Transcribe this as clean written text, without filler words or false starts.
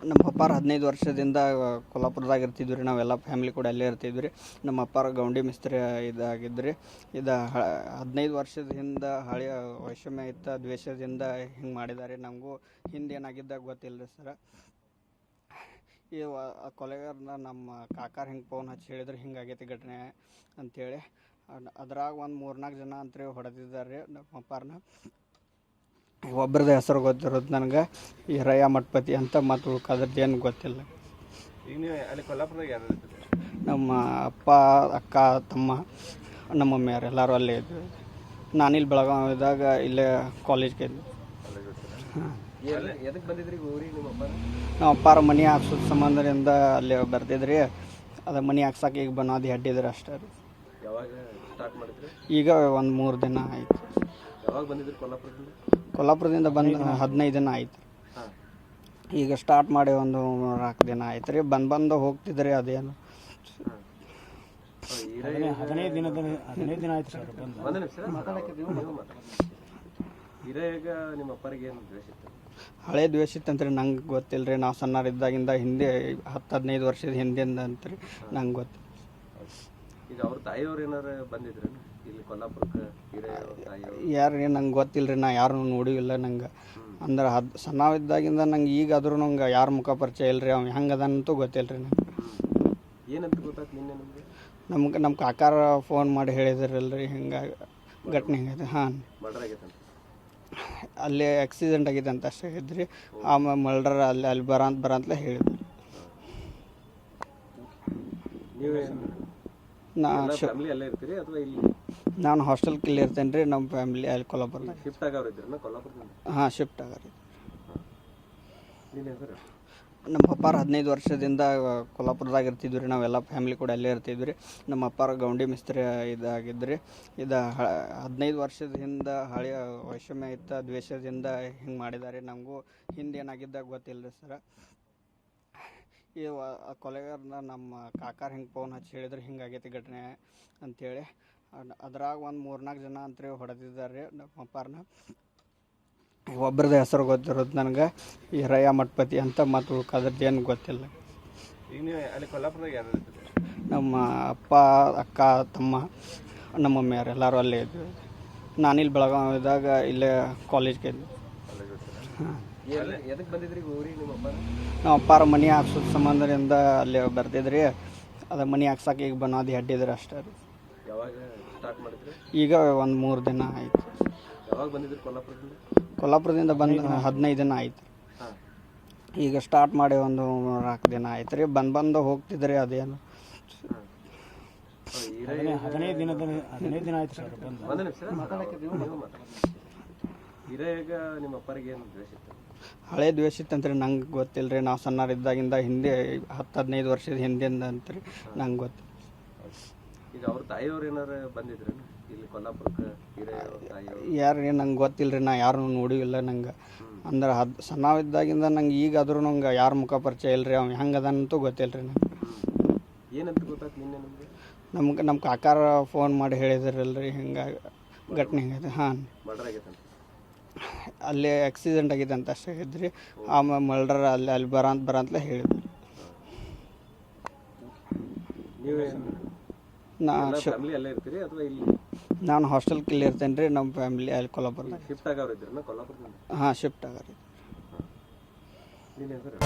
ನಮ್ಮ ಅಪ್ಪಾರು 15 ವರ್ಷದಿಂದ ಕೊಲ್ಲಾಪುರದಾಗ ಇರ್ತಿದ್ವಿ ರೀ. ನಾವೆಲ್ಲ ಫ್ಯಾಮಿಲಿ ಕೂಡ ಅಲ್ಲೇ ಇರ್ತಿದ್ವಿ ರೀ. ನಮ್ಮ ಅಪ್ಪಾರು ಗೌಂಡಿ ಮಿಸ್ತ್ರಿ ಇದಾಗಿದ್ರಿ. 15 ವರ್ಷದ ಹಿಂದೆ ಹಳೆಯ ವೈಷಮ್ಯ ಇತ್ತು, ದ್ವೇಷದಿಂದ ಹಿಂಗೆ ಮಾಡಿದ್ದಾರೆ. ನಮಗೂ ಹಿಂದೆ ಏನಾಗಿದ್ದಾಗ ಗೊತ್ತಿಲ್ಲ ರೀ ಸರ. ಈ ಕೊಲೆಗಾರನ ನಮ್ಮ ಕಾಕಾರ ಹಿಂಗೆ ಫೋನ್ ಹಚ್ಚಿ ಹೇಳಿದ್ರೆ ಹಿಂಗಾಗೈತಿ ಘಟನೆ ಅಂಥೇಳಿ. ಅದ್ರಾಗ ಒಂದು 3-4 ಜನ ಅಂತೇಳಿ ಹೊಡೆದಿದ್ದಾರೆ ರೀ ನಮ್ಮ ಅಪ್ಪಾರನ್ನ. ಒಬ್ಬರದ ಹೆಸರು ಗೊತ್ತಿರೋದು ನನಗೆ ಹಿರಯ್ಯ ಮಠಪತಿ ಅಂತ, ಮತ್ತು ಉಳ್ಕಾದ್ರದ್ದು ಏನು ಗೊತ್ತಿಲ್ಲ. ಈಗ ನೀವು ಅಲ್ಲಿ ಕೊಲ್ಲಾಪುರದಾಗ ಯಾರು ಇರ್ತೀರಿ? ನಮ್ಮ ಅಪ್ಪ, ಅಕ್ಕ, ತಮ್ಮ, ನಮ್ಮ ಮಮ್ಮಿಯವ್ರು ಎಲ್ಲರೂ ಅಲ್ಲೇ ಇದ್ವಿ. ನಾನಿಲ್ಲಿ ಬೆಳಗಾವಿದಾಗ ಇಲ್ಲೇ ಕಾಲೇಜ್ಗೆ ಇದ್ವಿ. ಹಾಂ, ಎದಕ್ಕೆ ಬಂದಿದ್ರಿ ಊರಿಗೆ ನಿಮ್ಮ ಅಪ್ಪ? ನಮ್ಮ ಅಪ್ಪಾರ ಮನೆ ಹಾಕ್ಸೋದು ಸಂಬಂಧದಿಂದ ಅಲ್ಲೇ ಬರ್ತಿದ್ರಿ. ಅದು ಮನೆ ಹಾಕ್ಸಕ್ಕೆ ಈಗ ಬನಾದಿ ಅಡ್ಡಿದ್ರಿ ಅಷ್ಟೇ ರೀ. ಯಾವಾಗ ಸ್ಟಾರ್ಟ್ ಮಾಡಿದ್ರಿ? ಈಗ ಒಂದು 3 ದಿನ ಆಯಿತು. ಯಾವಾಗ ಬಂದಿದ್ರಿ ಕೊಲ್ಲಾಪುರದಿಂದ? ಕೊಲ್ಲಾಪುರದಿಂದ ಬಂದು 15 ದಿನ ಆಯ್ತು. ಹಾಂ, ಈಗ ಸ್ಟಾರ್ಟ್ ಮಾಡಿ ಒಂದು 4 ದಿನ ಆಯ್ತು ರೀ. ಬಂದು ಹೋಗ್ತಿದ್ರಿ. ಅದೇನು 15 ದಿನ ಆಯ್ತು ಸರ್. ಒಂದು ನಿಮಿಷ ಹಿರಯ್ಯಗ ನಿಮ್ಮ ಅಪ್ಪರಿಗೆ ಏನು ದ್ವೇಷ ಇತ್ತು? ಹಳೆ ದ್ವೇಷ ಇತ್ತಂತ್ರಿ, ನಂಗೆ ಗೊತ್ತಿಲ್ಲ ರೀ. ನಾವು ಸಣ್ಣರಿದ್ದಾಗಿಂದ ಹಿಂದೆ 10-15 ವರ್ಷದ ಹಿಂದಿಂದ ಅಂತ್ರಿ ನಂಗೆ ಗೊತ್ತಿಲ್ಲ. ಈಗ ಅವ್ರ ತಾಯಿಯವ್ರು ಏನಾರು ಬಂದಿದ್ರು ಇಲ್ಲಿ ಕೊಲ್ಲಾಪುರಕ್ಕೆ? ಹಿರಯ್ಯ ಅವ್ರ ತಾಯಿಯವರು ಯಾರು ರೀ ನಂಗೆ ಗೊತ್ತಿಲ್ಲ ರೀ. ನಾ ಯಾರನ್ನೂ ನೋಡಿಲ್ಲ. ನಂಗೆ ಅಂದ್ರೆ ಸಣ್ಣವಿದ್ದಾಗಿಂದ ನಂಗೆ ಈಗಾದ್ರೂ ನಂಗೆ ಯಾರ ಮುಖ ಪರಿಚಯ ಇಲ್ಲ ರೀ. ಅವ್ನು ಹೆಂಗೆ ಅದಂತೂ ಗೊತ್ತಿಲ್ಲ ರೀ ನಂಗೆ. ಏನಂತ ಗೊತ್ತಾಯ್ತು ನಿನ್ನೆ ನಿಮಗೆ? ನಮ್ಮ ಕಾಕಾರ ಫೋನ್ ಮಾಡಿ ಹೇಳಿದ್ರಲ್ಲ ರೀ, ಹಿಂಗಾಗಿ ಘಟನೆ ಆಗೈತೆ. ಹಾಂ, ಮರ್ಡರ್ ಆಗೈತಂತ? ಅಲ್ಲೇ ಆಕ್ಸಿಡೆಂಟ್ ಆಗೈತೆ ಅಂತ ಅಷ್ಟೇ ಹೇಳಿದ್ರಿ. ಆಮೇಲೆ ಮಲ್ಡರ್ ಅಲ್ಲಿ ಬರಂತಲೇ ಹೇಳಿದ್ರು. ನೀವು ಫ್ಯಾಮಿಲಿ ಅಲ್ಲೇ ಇರ್ತೀರಿ ಅಥವಾ ಇಲ್ಲಿ? ನಾನು ಹಾಸ್ಟೆಲ್ಗೆ ಇಲ್ಲಿ ಇರ್ತೇನೆ ರೀ. ನಮ್ಮ ಫ್ಯಾಮಿಲಿ ಅಲ್ಲಿ ಕೊಲ್ಲಾಪುರದಾಗ ಶಿಫ್ಟ್ ಆಗವ್ರು ಇದ್ರನ್ನ ಕೊಲ್ಲಾಪುರದಿಂದ? ಹಾಂ, ಶಿಫ್ಟ್ ಆಗರಿ. ನಿನ್ನ ಹೆಸರು? ನಮ್ಮ ಅಪ್ಪಾರು 15 ವರ್ಷದಿಂದ ಕೊಲ್ಲಾಪುರದಾಗ ಇರ್ತಿದ್ವಿ ರೀ. ನಾವೆಲ್ಲ ಫ್ಯಾಮಿಲಿ ಕೂಡ ಅಲ್ಲೇ ಇರ್ತಿದ್ವಿ ರೀ. ನಮ್ಮ ಅಪ್ಪಾರು ಗೌಂಡಿ ಮಿಸ್ತ್ರಿ ಇದಾಗಿದ್ರಿ. 15 ವರ್ಷದ ಹಿಂದೆ ಹಳೆಯ ವೈಷಮ್ಯ ಇತ್ತು, ದ್ವೇಷದಿಂದ ಹಿಂಗೆ ಮಾಡಿದ್ದಾರೆ. ನಮಗೂ ಹಿಂದೆ ಏನಾಗಿದ್ದಾಗ ಗೊತ್ತಿಲ್ಲ ರೀ ಸರ. ಈ ಕೊಲೆಗಾರನ ನಮ್ಮ ಕಾಕಾರ ಹಿಂಗೆ ಫೋನ್ ಹಚ್ಚಿ ಹೇಳಿದ್ರೆ ಹಿಂಗಾಗೈತಿ ಘಟನೆ ಅಂಥೇಳಿ. ಅದ್ರಾಗ ಒಂದು 3-4 ಜನ ಅಂತೇಳಿ ಹೊಡೆದಿದ್ದಾರೆ ರೀ ನಮ್ಮ ಅಪ್ಪಾರನ್ನ. ಒಬ್ಬರದ ಹೆಸರು ಗೊತ್ತಿರೋದು ನನಗೆ ಹಿರಯ್ಯ ಮಠಪತಿ ಅಂತ, ಮತ್ತು ಉಳ್ಕಾದ್ರದ್ದು ಏನು ಗೊತ್ತಿಲ್ಲ. ಈಗ ನೀವು ಅಲ್ಲಿ ಕೊಲ್ಲಾಪುರದಾಗ ಯಾರು ಇರ್ತೀರಿ? ನಮ್ಮ ಅಪ್ಪ, ಅಕ್ಕ, ತಮ್ಮ, ನಮ್ಮ ಮಮ್ಮಿಯವ್ರು ಎಲ್ಲರೂ ಅಲ್ಲೇ ಇದ್ವಿ. ನಾನಿಲ್ಲಿ ಬೆಳಗಾವಿದಾಗ ಇಲ್ಲೇ ಕಾಲೇಜ್ಗೆ ಇದ್ವಿ. ಹಾಂ, ಎದಕ್ಕೆ ಬಂದಿದ್ರಿ ಊರಿಗೆ ನಿಮ್ಮ ಅಪ್ಪ? ನಮ್ಮ ಅಪ್ಪಾರ ಮನೆ ಹಾಕ್ಸೋದು ಸಂಬಂಧದಿಂದ ಅಲ್ಲೇ ಬರ್ತಿದ್ರಿ. ಅದು ಮನೆ ಹಾಕ್ಸಕ್ಕೆ ಈಗ ಬನಾದಿ ಅಡ್ಡಿದ್ರಿ ಅಷ್ಟೇ ರೀ. ಯಾವಾಗ ಸ್ಟಾರ್ಟ್ ಮಾಡಿದ್ರಿ? ಈಗ ಒಂದು 3 ದಿನ ಆಯಿತು. ಯಾವಾಗ ಬಂದಿದ್ರಿ ಕೊಲ್ಲಾಪುರದಿಂದ? ಕೊಲ್ಲಾಪುರದಿಂದ ಬಂದು 15 ದಿನ ಆಯಿತು. ಹಾಂ, ಈಗ ಸ್ಟಾರ್ಟ್ ಮಾಡಿ ಒಂದು 4 ದಿನ ಆಯ್ತು ರೀ. ಬಂದು ಹೋಗ್ತಿದ್ರಿ. ಅದೇನು 15 ದಿನ ಆಯ್ತು ಸರ್. ಒಂದು ನಿಮಿಷ ಹಿರಯ್ಯಗ ನಿಮ್ಮ ಅಪ್ಪರಿಗೆ ಏನು ದ್ವೇಷ ಇತ್ತು? ಹಳೆ ದ್ವೇಷ ಇತ್ತಂತ್ರಿ, ನಂಗೆ ಗೊತ್ತಿಲ್ಲ ರೀ. ನಾವು ಸಣ್ಣರಿದ್ದಾಗಿಂದ ಹಿಂದೆ 10-15 ವರ್ಷದ ಹಿಂದಿಂದ ಅಂತ್ರಿ ನಂಗೆ ಗೊತ್ತಿಲ್ಲ. ಈಗ ಅವ್ರ ತಾಯಿಯವ್ರು ಏನಾರು ಬಂದಿದ್ರು ಇಲ್ಲಿ ಕೊಲ್ಲಾಪುರಕ್ಕೆ? ಹಿರಯ್ಯ ಅವ್ರ ತಾಯಿಯವರು ಯಾರು ರೀ ನಂಗೆ ಗೊತ್ತಿಲ್ಲ ರೀ. ನಾ ಯಾರನ್ನೂ ನೋಡಿಲ್ಲ. ನಂಗೆ ಅಂದ್ರೆ ಸಣ್ಣವಿದ್ದಾಗಿಂದ ನಂಗೆ ಈಗಾದ್ರೂ ನಂಗೆ ಯಾರ ಮುಖ ಪರಿಚಯ ಇಲ್ಲ ರೀ. ಅವ್ನು ಹೆಂಗೆ ಅದಂತೂ ಗೊತ್ತಿಲ್ಲ ರೀ ನಂಗೆ. ಏನಂತ ಗೊತ್ತಾಯ್ತು ನಿನ್ನೆ ನಿಮಗೆ? ನಮ್ಮ ಕಾಕಾರ ಫೋನ್ ಮಾಡಿ ಹೇಳಿದ್ರಲ್ಲ ರೀ, ಹಿಂಗಾಗಿ ಘಟನೆ ಆಗೈತೆ. ಹಾಂ, ಮರ್ಡರ್ ಆಗೈತಂತ? ಅಲ್ಲೇ ಆಕ್ಸಿಡೆಂಟ್ ಆಗೈತೆ ಅಂತ ಅಷ್ಟೇ ಹೇಳಿದ್ರಿ. ಆಮೇಲೆ ಮಲ್ಡರ್ ಅಲ್ಲಿ ಬರಂತಲೇ ಹೇಳಿದ್ರು. ನೀವು ಫ್ಯಾಮಿಲಿ ಅಲ್ಲೇ ಇರ್ತೀರಿ ಅಥವಾ ಇಲ್ಲಿ? ನಾನು ಹಾಸ್ಟೆಲ್ಗೆ ಇಲ್ಲಿ ಇರ್ತೇನೆ ರೀ. ನಮ್ಮ ಫ್ಯಾಮಿಲಿ ಅಲ್ಲಿ ಕೊಲ್ಲಾಪುರದಾಗ ಶಿಫ್ಟ್ ಆಗವ್ರು ಇದ್ರನ್ನ ಕೊಲ್ಲಾಪುರದಿಂದ? ಹಾಂ, ಶಿಫ್ಟ್ ಆಗರಿ. ನಿನ್ನ ಹೆಸರು?